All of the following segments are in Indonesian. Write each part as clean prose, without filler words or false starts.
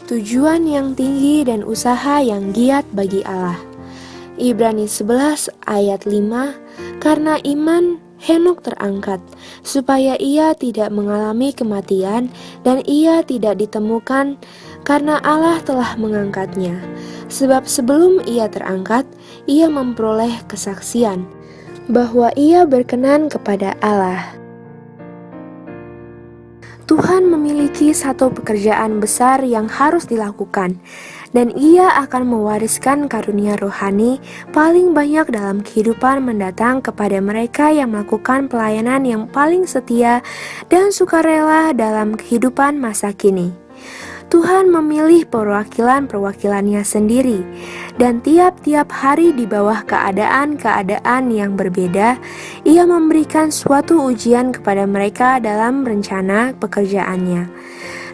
tujuan yang tinggi dan usaha yang giat bagi Allah. Ibrani 11 ayat 5, karena iman Henok terangkat, supaya ia tidak mengalami kematian dan ia tidak ditemukan karena Allah telah mengangkatnya. Sebab sebelum ia terangkat, ia memperoleh kesaksian bahwa ia berkenan kepada Allah. Tuhan memiliki satu pekerjaan besar yang harus dilakukan, dan ia akan mewariskan karunia rohani paling banyak dalam kehidupan mendatang kepada mereka yang melakukan pelayanan yang paling setia dan sukarela dalam kehidupan masa kini. Tuhan memilih perwakilan-perwakilannya sendiri, dan tiap-tiap hari di bawah keadaan-keadaan yang berbeda, ia memberikan suatu ujian kepada mereka dalam rencana pekerjaannya.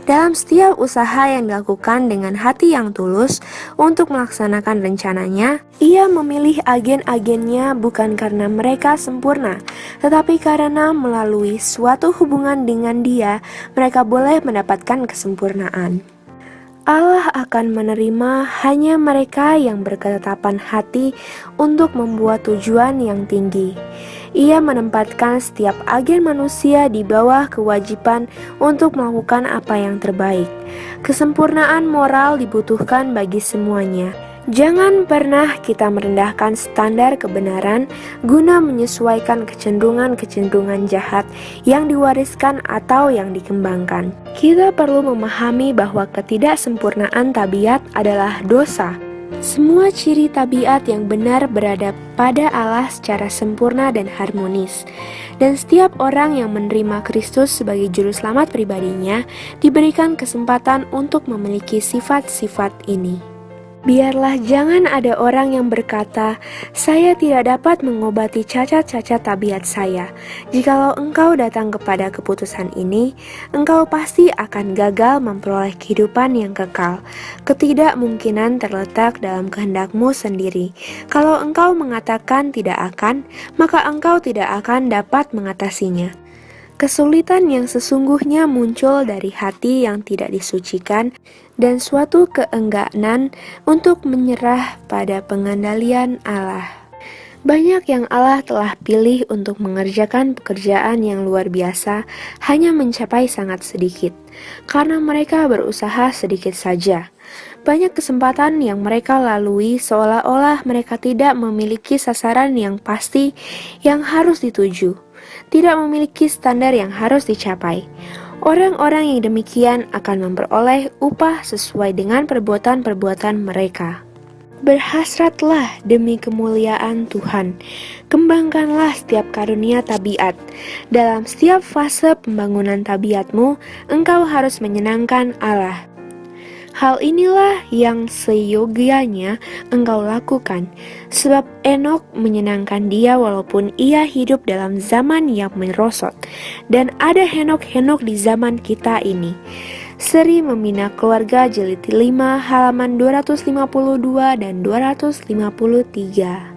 Dalam setiap usaha yang dilakukan dengan hati yang tulus untuk melaksanakan rencananya, ia memilih agen-agennya bukan karena mereka sempurna, tetapi karena melalui suatu hubungan dengan Dia, mereka boleh mendapatkan kesempurnaan. Allah akan menerima hanya mereka yang berketetapan hati untuk membuat tujuan yang tinggi. Ia menempatkan setiap agen manusia di bawah kewajiban untuk melakukan apa yang terbaik. Kesempurnaan moral dibutuhkan bagi semuanya. Jangan pernah kita merendahkan standar kebenaran guna menyesuaikan kecenderungan-kecenderungan jahat yang diwariskan atau yang dikembangkan. Kita perlu memahami bahwa ketidaksempurnaan tabiat adalah dosa. Semua ciri tabiat yang benar berada pada Allah secara sempurna dan harmonis. Dan setiap orang yang menerima Kristus sebagai juru selamat pribadinya diberikan kesempatan untuk memiliki sifat-sifat ini. Biarlah jangan ada orang yang berkata, "Saya tidak dapat mengobati cacat-cacat tabiat saya." Jikalau engkau datang kepada keputusan ini, engkau pasti akan gagal memperoleh kehidupan yang kekal. Ketidakmungkinan terletak dalam kehendakmu sendiri. Kalau engkau mengatakan tidak akan, maka engkau tidak akan dapat mengatasinya. Kesulitan yang sesungguhnya muncul dari hati yang tidak disucikan dan suatu keengganan untuk menyerah pada pengendalian Allah. Banyak yang Allah telah pilih untuk mengerjakan pekerjaan yang luar biasa hanya mencapai sangat sedikit, karena mereka berusaha sedikit saja. Banyak kesempatan yang mereka lalui seolah-olah mereka tidak memiliki sasaran yang pasti yang harus dituju, tidak memiliki standar yang harus dicapai. Orang-orang yang demikian akan memperoleh upah sesuai dengan perbuatan-perbuatan mereka. Berhasratlah demi kemuliaan Tuhan. Kembangkanlah setiap karunia tabiat. Dalam setiap fase pembangunan tabiatmu, engkau harus menyenangkan Allah. Hal inilah yang seyogianya engkau lakukan, sebab Enok menyenangkan Dia walaupun ia hidup dalam zaman yang merosot, dan ada Henok-Henok di zaman kita ini. Seri Membina Keluarga Jilid 5 halaman 252 dan 253.